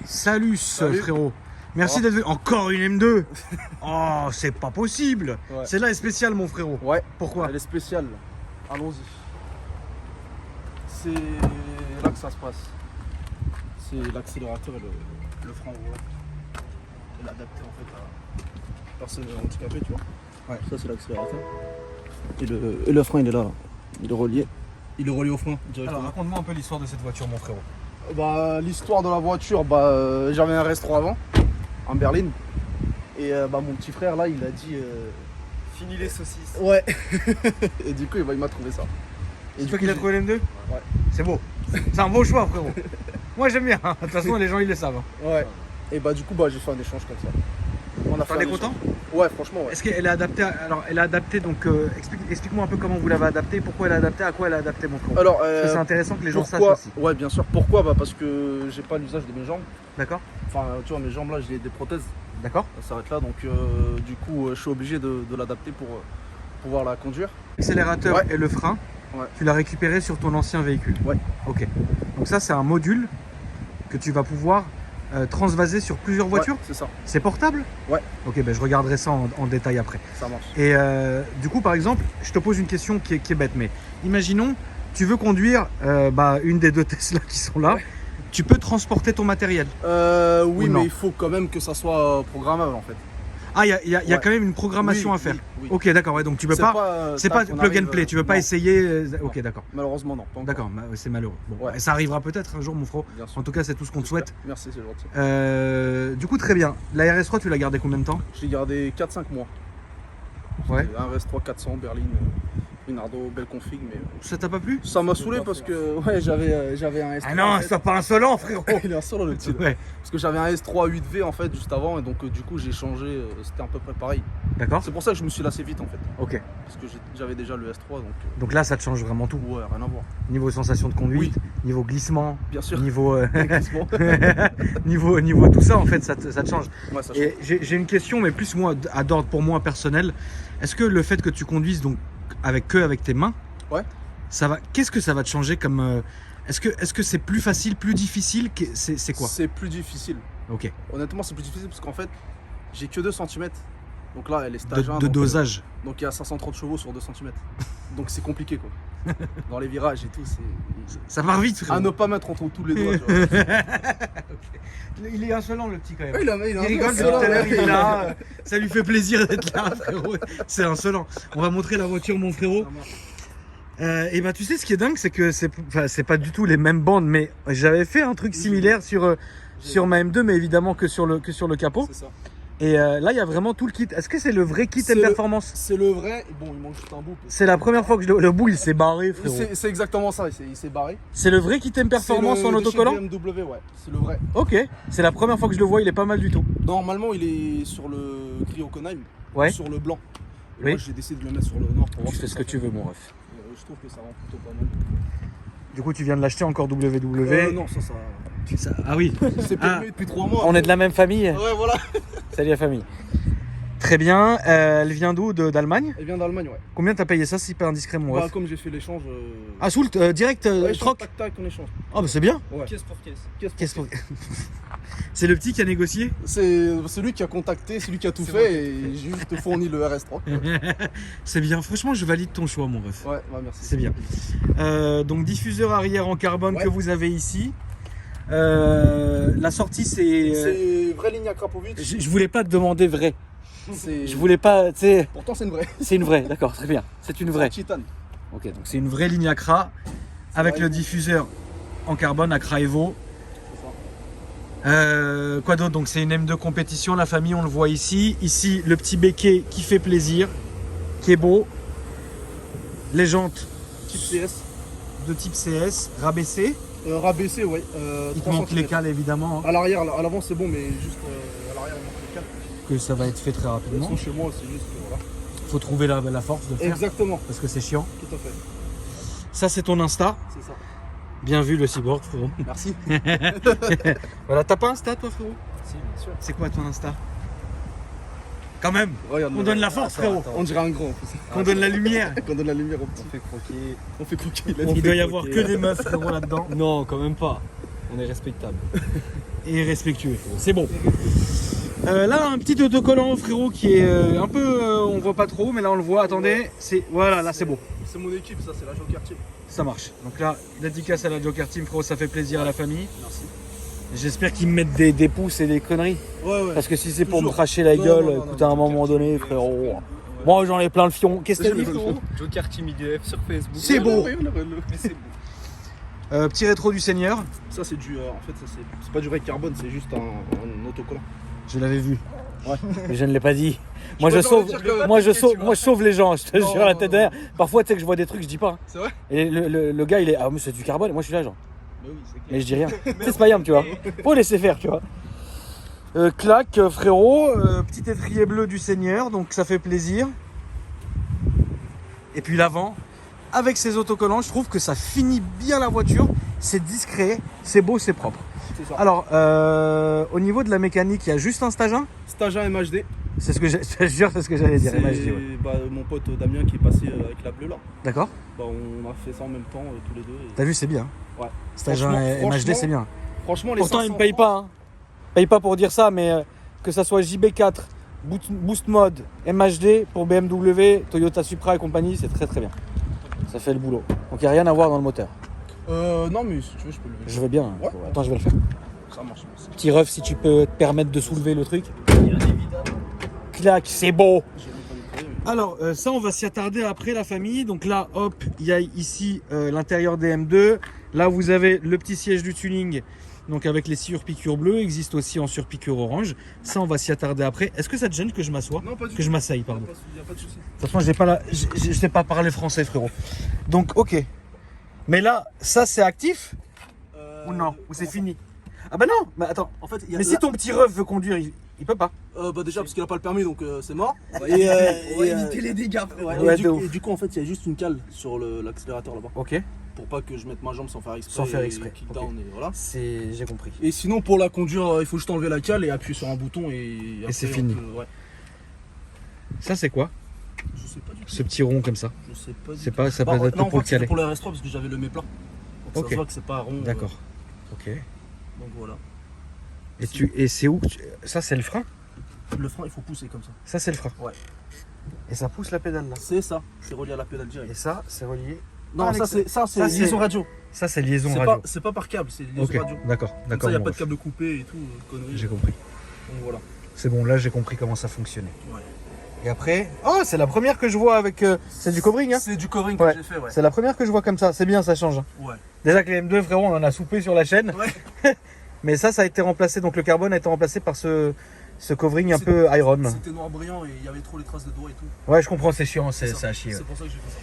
Salut, frérot. Merci d'être venu. Encore une M2. Oh, c'est pas possible. Ouais. Celle-là est spéciale, mon frérot. Ouais. Pourquoi? Elle est spéciale. Allons-y. C'est là que ça se passe. C'est l'accélérateur et le frein roulant. Il est adapté en fait à personne handicapée, tu vois. Ouais. Ça c'est l'accélérateur. Et le frein il est là. Il est relié. Il est relié au frein directement. Alors, raconte-moi un peu l'histoire de cette voiture, mon frérot. Bah, l'histoire de la voiture, j'avais un RS3 avant, en berline. Et mon petit frère là, il a dit Fini les saucisses. ouais. Et du coup, il m'a trouvé ça. Et C'est du toi coup, qui l'as trouvé l'M2? Ouais. C'est beau. C'est un beau choix, frérot. Moi, j'aime bien. De toute façon, les gens, ils le savent. Ouais. Et du coup, j'ai fait un échange comme ça. On a fait T'en es un content? échange. Ouais, franchement, ouais. Est-ce qu'elle est adaptée Alors, elle est adaptée, donc explique-moi un peu comment vous l'avez adaptée, pourquoi elle est adaptée, à quoi elle est adaptée, mon frérot. Alors, Parce que c'est intéressant que les gens pourquoi... sachent aussi. Ouais, bien sûr. Pourquoi? Parce que j'ai pas l'usage de mes jambes. D'accord? Enfin, tu vois, mes jambes là, j'ai des prothèses. D'accord? Ça s'arrête là, donc du coup, je suis obligé de l'adapter pour pouvoir la conduire. L'accélérateur Ouais. et le frein, Ouais. tu l'as récupéré sur ton ancien véhicule. Ouais. Ok. Donc ça, c'est un module que tu vas pouvoir transvaser sur plusieurs voitures. Ouais, c'est ça. C'est portable? Ouais. Ok, je regarderai ça en détail après. Ça marche. Et du coup, par exemple, je te pose une question qui est bête, mais imaginons, tu veux conduire une des deux Tesla qui sont là. Ouais. Tu peux transporter ton matériel. Oui, Ou non? mais il faut quand même que ça soit programmable en fait. Ah, il y a Ouais. quand même une programmation Oui, à faire. oui, oui. Ok, d'accord, ouais, donc tu peux pas. C'est pas tac, on plug and arrive, play, tu veux pas non. essayer. Ok, Non. d'accord. Malheureusement, non. Pas encore. D'accord, c'est malheureux. Bon, Ouais. ça arrivera peut-être un jour, mon frère. Bien sûr. En tout cas, c'est tout ce qu'on te souhaite. Merci, c'est gentil. Du coup, très bien. La RS3, tu l'as gardée combien de temps? Je l'ai gardé 4-5 mois. Ouais. Un RS3 400 berline, Minardo, belle config, mais Ça t'a pas plu? ça m'a saoulé parce que ouais, j'avais un S3. Ah non, en fait. sois pas insolent, frérot. Il est insolent le petit. Ouais. Parce que j'avais un S3 8V en fait juste avant et donc du coup j'ai changé, c'était à peu près pareil. D'accord. C'est pour ça que je me suis lassé vite en fait. Ok. Parce que j'avais déjà le S3 donc Donc là, ça te change vraiment tout. ouais, rien à voir. Niveau sensation de conduite, niveau glissement, Bien sûr. niveau, Glissement. niveau tout ça, en fait, ça te change. Ouais, ça change. Et j'ai une question, mais plus moi, d'ordre pour moi personnel. Est-ce que le fait que tu conduises donc avec tes mains, Ouais. Qu'est-ce que ça va te changer comme est-ce que c'est plus facile, plus difficile c'est quoi? C'est plus difficile. Ok. Honnêtement, c'est plus difficile parce qu'en fait, j'ai que 2 cm. Donc là, elle est De stage 1. dosage. Donc il y a 530 chevaux sur 2 cm. Donc c'est compliqué quoi. Dans les virages et tout, c'est. Ça part vite, frérot. À ne pas mettre entre tous les doigts. Tu vois. Il est insolent, le petit, quand même. Ouais, il a Il rigole depuis tout à l'heure, il est là. Ça lui fait plaisir d'être là, frérot. C'est insolent. On va montrer la voiture, mon frérot. Et tu sais, ce qui est dingue, c'est que c'est pas du tout les mêmes bandes, mais j'avais fait un truc similaire sur ma M2, mais évidemment que sur le capot. C'est ça. Et là, il y a vraiment tout le kit. Est-ce que c'est le vrai kit C'est M le- Performance? C'est le vrai. Bon, il manque juste un bout. C'est la première fois que le bout, il s'est barré, frérot. C'est exactement ça, il s'est barré. C'est le vrai kit M Performance C'est en le de chez autocollant? BMW, ouais, c'est le vrai. Ok, c'est la première fois que je le vois, il est pas mal du tout. Normalement, il est sur le gris Hockenheim, Ouais. sur le blanc. Et Oui. moi, j'ai décidé de le mettre sur le noir pour voir Tu fais ce que tu veux, mon ref. Je trouve que ça rend plutôt pas mal. Du coup, tu viens de l'acheter encore WW. Non, ça. Ah oui, C'est périmé depuis 3 mois. on est de la même famille. Ouais, voilà. Salut la famille. Très bien, elle vient d'où? D'Allemagne? Elle vient d'Allemagne, ouais. Combien t'as payé ça? C'est hyper indiscret, mon ref. Comme j'ai fait l'échange. Ah, Soult, direct, ouais, troc. tac, tac, on échange. Ah, c'est bien. Ouais. Caisse pour caisse. Qu'est-ce pour- C'est le petit qui a négocié? C'est lui qui a contacté, c'est lui qui a tout fait et j'ai juste fourni le RS3. C'est bien, franchement, je valide ton choix, mon ref. Ouais, merci. C'est bien. Donc, diffuseur arrière en carbone Ouais. que vous avez ici. La sortie, c'est. C'est vraie ligne à Krapovic. Je voulais pas te demander vrai. C'est- Je voulais pas, tu sais. Pourtant, c'est une vraie. C'est une vraie, d'accord, très bien. C'est une vraie. Titane. Ok, donc c'est une vraie ligne Acra avec vrai. le diffuseur en carbone Acra Evo. C'est ça. Quoi d'autre? Donc c'est une M2 compétition, la famille, on le voit ici. Ici, le petit béquet qui fait plaisir, qui est beau. Les jantes Type CS. de type CS, rabaissé. Rabaissé, ouais. Il te 3 manque les centimètres. cales évidemment, hein, À l'arrière, à l'avant c'est bon, mais juste à l'arrière il manque les cales. que ça va être fait très Ils rapidement. sont chez moi, c'est juste que voilà. Faut trouver la force de le faire Exactement, parce que c'est chiant. tout à fait. Ça c'est ton Insta. C'est ça. Bien vu le cyborg, frérot. Merci. Voilà, t'as pas Insta toi, frérot? Si, bien sûr. C'est quoi ton Insta? Quand même, Regarde, on donne la force, frérot. On dirait un grand en plus. Qu'on donne la lumière. Qu'on donne la lumière au petit. On fait croquer. On fait croquer. Il doit y avoir que des meufs, frérot, là-dedans. Non, quand même pas. On est respectable. et respectueux. C'est bon. Là, un petit autocollant, frérot, qui est un peu... on voit pas trop, mais là, on le voit. Attendez, c'est... Voilà, là, c'est beau. C'est mon équipe, ça, c'est la Joker Team. Ça marche. Donc là, dédicace à la Joker Team, frérot, ça fait plaisir à la famille. Merci. J'espère qu'ils me mettent des pouces et des conneries. Ouais. Parce que si c'est pour me Toujours. cracher la Non, gueule, non, non, écoute, non, à un Joker moment Team, donné, ouais, frérot... ouais. Moi, j'en ai plein le fion. Qu'est-ce que t'as dit, frérot? Joker Team IDF sur Facebook. C'est beau. Mais c'est beau. Petit rétro du Seigneur. Ça, c'est du. En fait, ça, c'est pas du vrai carbone, c'est juste un autocollant. Je l'avais vu. Ouais. Mais je ne l'ai pas dit. Moi, peux je pas sauve, le dire quand même. moi, je Tu sauve, vois. moi, je sauve les gens. Je te Non, jure la non, tête non. derrière. Parfois, tu sais que je vois des trucs, je dis pas. C'est vrai? Et le gars, il est. Ah, mais c'est du carbone. Et moi, je suis là, genre. Mais oui, c'est clair. Mais je dis rien. C'est pas yam, tu vois. Faut laisser faire, tu vois. Clac, frérot. Petit étrier bleu du Seigneur. Donc, ça fait plaisir. Et puis l'avant. Avec ces autocollants, je trouve que ça finit bien la voiture. C'est discret, c'est beau, c'est propre. C'est ça. Alors, au niveau de la mécanique, il y a juste un stage 1. Stage 1 MHD. C'est ce que je te jure, c'est ce que j'allais dire. C'est MHD, ouais. mon pote Damien qui est passé avec la bleue là. D'accord. On a fait ça en même temps tous les deux. T'as vu, c'est bien. Ouais. Stage 1 Franchement- et MHD, c'est franchement, bien. Franchement, les Pourtant, 500 il me paye pas. Hein. Paye pas pour dire ça, mais que ça soit JB4, Boost Mode, MHD pour BMW, Toyota Supra et compagnie, c'est très très bien. Ça fait le boulot. Donc, il n'y a rien à voir dans le moteur. Non, mais si tu veux, je peux le Je veux bien. Hein. Ouais. Attends, je vais le faire. Ça marche. Merci. Petit ref, si tu peux te permettre de soulever le truc. Clac, c'est beau. J'ai même pas nettoyé, mais- Alors, ça, on va s'y attarder après, la famille. Donc là, hop, il y a ici l'intérieur des M2. Là, vous avez le petit siège du tuning. Donc avec les surpiqûres bleues, existe aussi en surpiqûre orange. Ça, on va s'y attarder après. Est-ce que ça te gêne que je m'assoie? Non, pas du Que tout. je m'asseille, pardon. Il n'y a pas de souci. De toute façon, j'ai pas la... je sais pas parler français, frérot. Donc, ok. Mais là, ça, c'est actif ou non? Ou c'est fini? Ah bah non, mais attends. En fait, il y a Mais si ton petit ref veut conduire, il peut pas. bah déjà parce qu'il a pas le permis donc c'est mort. On va et, éviter les dégâts, frérot. Ouais, de ouf. du coup en fait il y a juste une cale sur l'accélérateur là-bas Ok. pour pas que je mette ma jambe sans faire exprès. Sans faire et exprès, kickdown ok. et voilà. J'ai compris. Et sinon pour la conduire il faut juste enlever la cale et appuyer sur un bouton et après, c'est on fini. peut- ouais. Ça, c'est quoi? Je sais pas du tout. Ce petit rond comme ça. Je sais pas. Du C'est tout. pas, ça peut Non, être non, pour en le fait, c'était caler. pour le RS3 parce que j'avais le méplat. Donc Ok. ça se voit que c'est pas rond. D'accord. Ok. Donc voilà. Et c'est où ça, c'est le frein? Le frein il faut pousser comme ça. Ça, c'est le frein. Ouais. Et ça pousse la pédale là. C'est ça. C'est relié à la pédale Et directe. ça, c'est relié. Non Ah, ça c'est ça, c'est- liaison radio. Ça, c'est liaison C'est radio. pas, pas par câble, c'est liaison Ok. radio. D'accord. Comme D'accord. ça, il n'y a mon pas de ref. câble coupé et tout, conneries. J'ai compris. Donc voilà. C'est bon, là, j'ai compris comment ça fonctionnait. Ouais. Et après, oh, c'est la première que je vois avec. C'est du covering, hein? C'est du covering Ouais. que j'ai fait, ouais. C'est la première que je vois comme ça. C'est bien, ça change. hein. Ouais. Déjà que les M2, frérot, on en a soupé sur la chaîne. Ouais. Mais ça a été remplacé. Donc le carbone a été remplacé par ce covering un C'est- peu iron. C'était noir brillant et il y avait trop les traces de doigts et tout. Ouais, je comprends, c'est chiant, c'est ça. ça à chier. ouais. C'est pour ça que j'ai fait ça.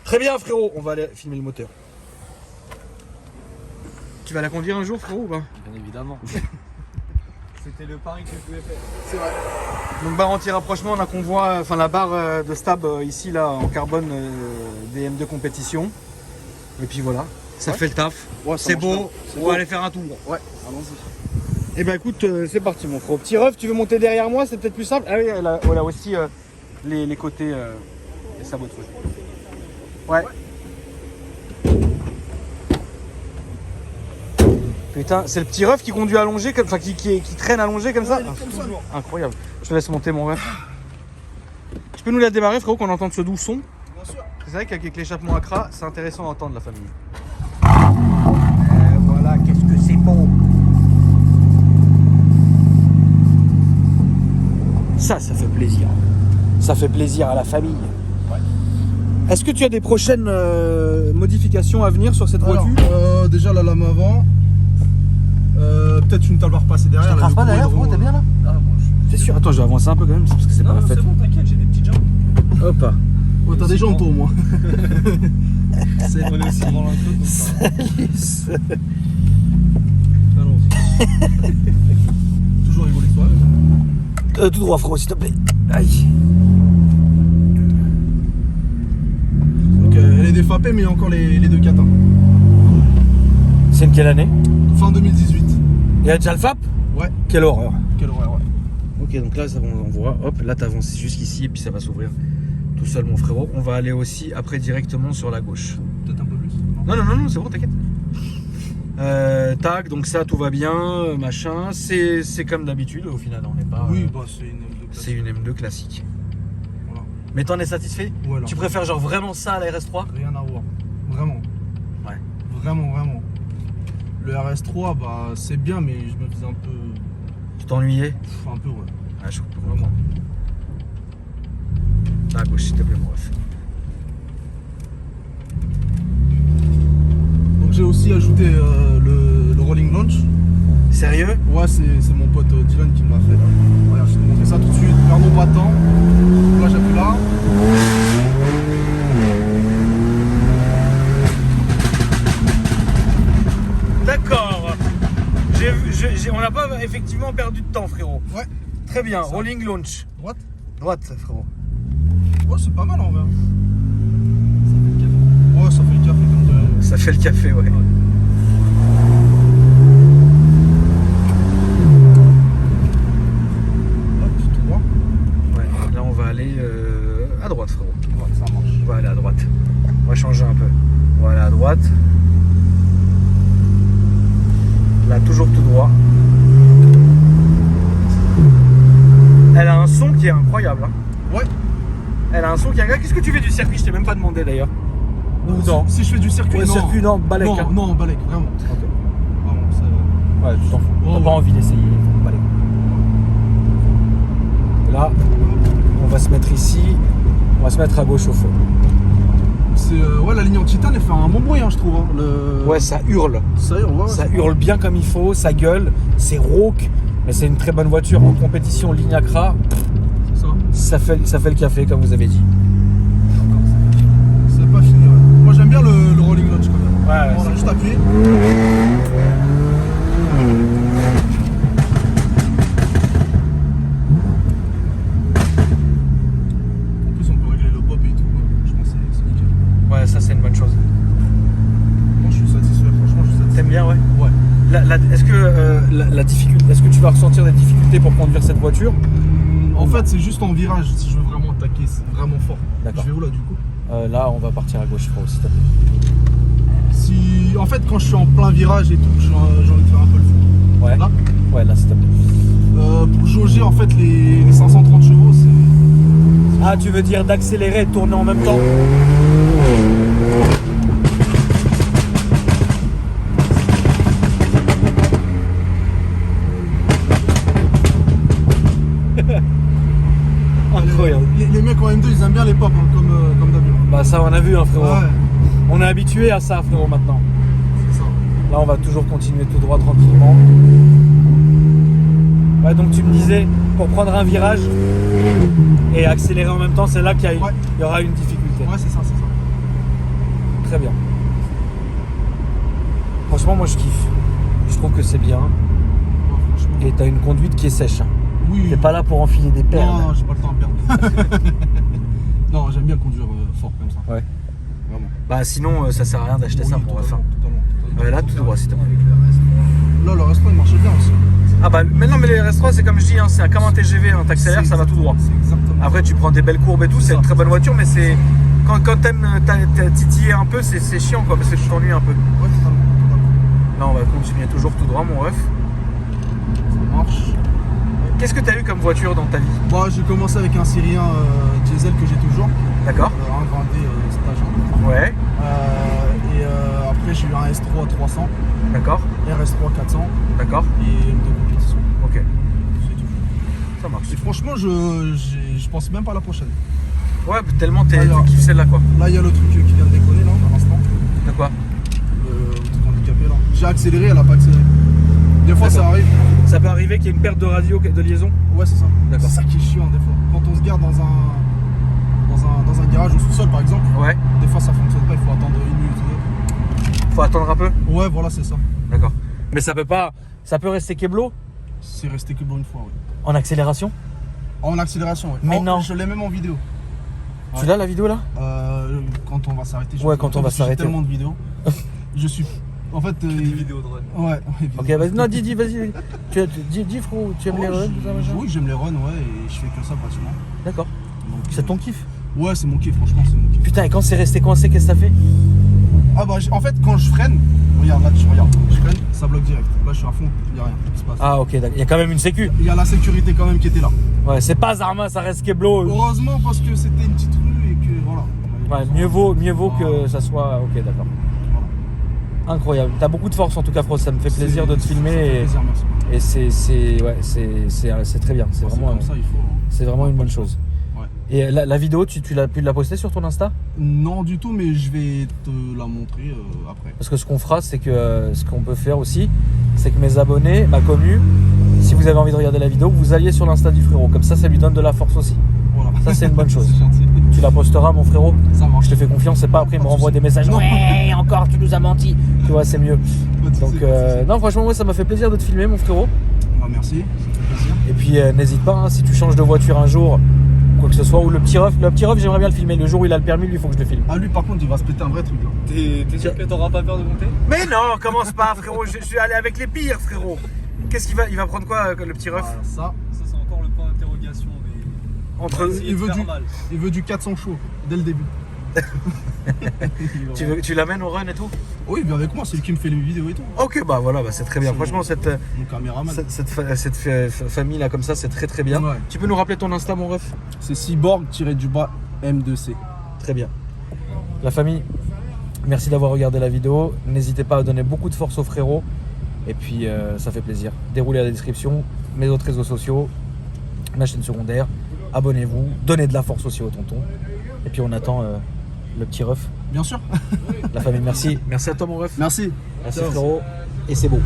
Très bien, frérot, on va aller filmer le moteur. Tu vas la conduire un jour, frérot, ou pas? Bien évidemment. C'était le pari que je pouvais faire. C'est vrai. Donc barre anti-rapprochement, on a qu'on voit, enfin la barre de stab ici là en carbone des M2 compétition. Et puis voilà, ça Ouais. fait le taf. Ouais, ça C'est marche beau, bien. C'est on beau. va aller faire un tour. Ouais, allons-y. Et ben écoute, c'est parti mon frérot. Petit ref, tu veux monter derrière moi, c'est peut-être plus simple. Ah oui, elle a aussi les côtés et sabots de feu. Ouais. Putain, c'est le petit ref qui conduit allongé, enfin qui traîne allongé comme ça. il est comme ça. Incroyable. Je te laisse monter mon ref. Tu peux nous la démarrer frérot qu'on entende ce doux son? Bien sûr. C'est vrai qu'avec l'échappement Accra, c'est intéressant d'entendre la famille. Voilà, qu'est-ce que c'est beau. Ça fait plaisir. Ça fait plaisir à la famille. Est-ce que tu as des prochaines modifications à venir sur cette Alors, voiture? déjà la lame avant. Peut-être une table à repasser derrière. Je te là, crase du pas coup, derrière, hydro, frérot, t'es bien là? Ah, bon, T'es sûr? Attends, je vais avancer un peu quand même, parce que c'est pas la Non, fête. c'est bon, t'inquiète, j'ai des petites jambes. Hop. Ouais, t'as des jambes au moins. On est aussi avant l'intro, donc ça va. Allons-y. Toujours rigoler toi. Tout droit frérot, s'il te plaît. Aïe. Donc elle est défapée mais il y a encore les deux catins. C'est une quelle année? Fin 2018. Il y a déjà le FAP? Ouais. Quelle horreur. Quel horreur, ouais. Ok, donc là, ça, on voit, hop, là, t'avances jusqu'ici et puis ça va s'ouvrir tout seul, mon frérot. On va aller aussi après directement sur la gauche. Peut-être un peu plus. Non, c'est bon, t'inquiète. Tac, donc ça tout va bien, machin. C'est comme d'habitude au final, on n'est pas. Oui, bah c'est une M2 classique. C'est une M2 classique. Voilà. Mais t'en es satisfait? Voilà. Tu préfères genre vraiment ça à la RS3? Rien à voir. Vraiment. Ouais. Vraiment, vraiment. Le RS3, bah c'est bien, mais je me faisais un peu. Tu t'ennuyais? Un peu, ouais. Ouais, je peux Vraiment. comprendre. À gauche, s'il te plaît, mon ref. Donc j'ai aussi ajouté le Rolling Launch. Sérieux? Ouais, c'est mon pote Dylan qui me l'a fait là. Regarde, je te montrer ça tout de suite. Perno battant. Là, j'appuie là. D'accord. On n'a pas effectivement perdu de temps, frérot. Ouais. Très bien. Ça. Rolling launch. Droite. Droite, frérot. Ouais, c'est pas mal en vrai. Ouais, ça fait le café comme de... Ça fait le café, ouais. Hop, tout droit. Ouais. Là, on va aller à droite, frérot. Ouais, ça marche. On va aller à droite. On va changer un peu. On va aller à droite. Là, toujours tout droit. Elle a un son qui est incroyable. Hein. Ouais. Elle a un son qui est incroyable. Qu'est-ce que tu fais du circuit? Je t'ai même pas demandé d'ailleurs. Ou non? Si je fais du circuit, Ouais, non. circuit, non, balèque. Non, hein. non, balèque, vraiment. Ok. Vraiment, ça... Ouais, tu t'en fous. Oh, T'as ouais. pas envie d'essayer. Balèque. Là, on va se mettre ici. On va se mettre à gauche au feu. C'est ouais, la ligne en titane, elle fait un bon bruit, hein, je trouve. Hein. Ouais, ça hurle. Ça hurle, ouais. Ça hurle bien comme il faut, ça gueule, c'est rauque, mais c'est une très bonne voiture en compétition ligne Acra. C'est ça. Ça fait le café comme vous avez dit. C'est pas fini, ouais. Moi j'aime bien le rolling launch quand même. Ouais, Bon, on a juste appuyé. En plus on peut régler le pop et tout, quoi. Je pense que c'est nickel. Ouais, ça c'est une bonne chose. Moi je suis satisfait, franchement je suis satisfait. T'aimes bien, ouais. Ouais. Est-ce que la difficulté, est-ce que tu vas ressentir des difficultés pour conduire cette voiture? En fait c'est juste en virage, si je veux vraiment attaquer, c'est vraiment fort. D'accord. Je vais où là du coup? Là, on va partir à gauche, frérot, s'il te plaît. Si... En fait quand je suis en plein virage et tout, j'ai envie de faire un peu le fou. Ouais. Là Ouais, là, s'il te plaît. pour jauger en fait les 530 chevaux, c'est... Ah, tu veux dire d'accélérer et de tourner en même temps? Incroyable. Les mecs en M2 ils aiment bien les pop, hein, comme d'habitude. Bah ça on a vu, hein, frérot. Ouais, On est habitué à ça, frérot, maintenant. c'est ça. Là, on va toujours continuer tout droit, tranquillement. Ouais, donc tu me disais, pour prendre un virage et accélérer en même temps, c'est là qu'il Ouais. y aura une difficulté. Ouais, c'est ça, c'est ça. Très bien. Franchement, moi, je kiffe. Je trouve que c'est bien. Ouais, franchement. Et t'as une conduite qui est sèche. Hein. Oui. T'es pas là pour enfiler des perles. Non, j'ai pas le temps à perdre. Non, j'aime bien conduire fort comme ça. Ouais. Vraiment. Bah sinon, ça sert à rien d'acheter ça, Oui, mon ref. totalement, totalement. Ouais, là, tout droit, s'il te plaît. Là, le restaurant il marchait bien aussi. Ah bah, mais non, mais les RS3, c'est comme je dis, hein, c'est comme un TGV, hein, t'accélères, ça va tout droit. C'est exactement. Après, tu prends des belles courbes et tout, c'est une très bonne voiture, mais c'est quand t'aimes titiller un peu, c'est chiant, quoi, parce que tu t'ennuies un peu. Ouais, totalement. Là, on va continuer toujours tout droit, mon ref. Ça marche. Qu'est-ce que t'as eu comme voiture dans ta vie? Bon, j'ai commencé avec un Syrien diesel que j'ai toujours. D'accord. Un 20D stage 1. Ouais. Et après, j'ai eu un S3 300, D'accord. RS3 400 D'accord. et M2 compétition. Ok. C'est tout. Ça marche. Et franchement, je pense même pas à la prochaine. Ouais, tellement tu Alors. kiffes celle-là, quoi. Là, il y a le truc qui vient de déconner, là, à l'instant. De quoi? Le truc handicapé, là. J'ai accéléré, elle a pas accéléré. Des fois, ça D'accord. arrive. Ça peut arriver qu'il y ait une perte de radio, de liaison? Ouais, c'est ça. D'accord. C'est ça qui est chiant, des fois. Quand on se garde dans un garage au sous-sol, par exemple, Ouais. des fois, ça fonctionne pas, il faut attendre 1 minute ou Faut attendre un peu? 2. Ouais, voilà, c'est ça. D'accord. Mais ça peut rester keblo C'est resté que bon une fois, ouais. en accélération? En accélération, ouais. Mais Oh, non. Je l'ai même en vidéo. Tu l'as la vidéo là? Quand on va s'arrêter. je Ouais, vais quand vous on va montrer, parce que j'ai s'arrêter. tellement de vidéos. Je suis. En fait. vidéos de run. Ouais. Ok, vas-y, non, dis, vas-y. Dis, frérot, tu aimes les runs, tout ça, machin? Oui, j'aime les runs, ouais, et je fais que ça pratiquement. D'accord. Donc, C'est ton kiff? Ouais, c'est mon kiff, franchement, c'est mon kiff. Putain, et quand c'est resté coincé, qu'est-ce que ça fait? Ah bah, en fait, quand je freine, Regarde, là, tu regardes. Je freine, ça bloque direct. Là, je suis à fond, il n'y a rien. Il se passe. Ah ok, d'accord. Il y a quand même une sécu. Il y a la sécurité quand même qui était là. Ouais, c'est pas Zarma, ça reste Keblo. Heureusement parce que c'était une petite rue et que voilà. Ouais, mieux vaut que ça soit. Ok, d'accord. Incroyable. T'as beaucoup de force en tout cas, Fros. Ça me fait plaisir de te filmer. Plaisir, merci. Et c'est très bien. C'est C'est vraiment, comme ça, il faut. c'est vraiment une bonne chose. Ouais. Et la vidéo, tu l'as pu la poster sur ton Insta? Non du tout, mais je vais te la montrer après. Parce que ce qu'on fera, c'est que ce qu'on peut faire aussi, c'est que mes abonnés, ma commu, si vous avez envie de regarder la vidéo, vous alliez sur l'Insta du frérot. Comme ça lui donne de la force aussi. Voilà. Ça, c'est une bonne chose. C'est gentil. Tu la posteras, mon frérot. Ça marche. Je te fais confiance, c'est pas après il me renvoie des messages. Non. Ouais, encore, tu nous as menti. Tu vois, c'est mieux. Pas de soucis, Donc, pas de soucis. non, franchement, moi, ça m'a fait plaisir de te filmer, mon frérot. Bah, merci, ça fait plaisir. Et puis, n'hésite pas, hein, si tu changes de voiture un jour, quoi que ce soit, ou le petit ref, j'aimerais bien le filmer. Le jour où il a le permis, lui, il faut que je le filme. Ah, lui, par contre, il va se péter un vrai truc là. T'es sûr que t'auras pas peur de monter? Mais non, commence pas, frérot. Je suis allé avec les pires, frérot. Qu'est-ce qu'il va prendre quoi, le petit ref? Ah, ça, Ça, c'est encore le point d'interrogation. Mais... Entre, essayer il de veut faire du- mal. il veut du 400 chaud dès le début. tu l'amènes au run et tout? Oui, viens avec moi, c'est lui qui me fait les vidéos et tout. Ok, bah voilà, bah, c'est très bien. C'est Franchement, Mon caméraman. cette famille là comme ça, c'est très très bien. Ouais. Tu peux nous rappeler ton Insta, mon ref? C'est cyborg-du-bas M2C. Très bien. La famille, merci d'avoir regardé la vidéo. N'hésitez pas à donner beaucoup de force au frérot. Et puis, ça fait plaisir. Déroulez la description, mes autres réseaux sociaux, ma chaîne secondaire. Abonnez-vous, donnez de la force aussi au tonton. Et puis, on attend le petit ref. Bien sûr. La famille, merci. Merci à toi, mon ref. Merci. Merci, Ciao. frérot. Et c'est beau.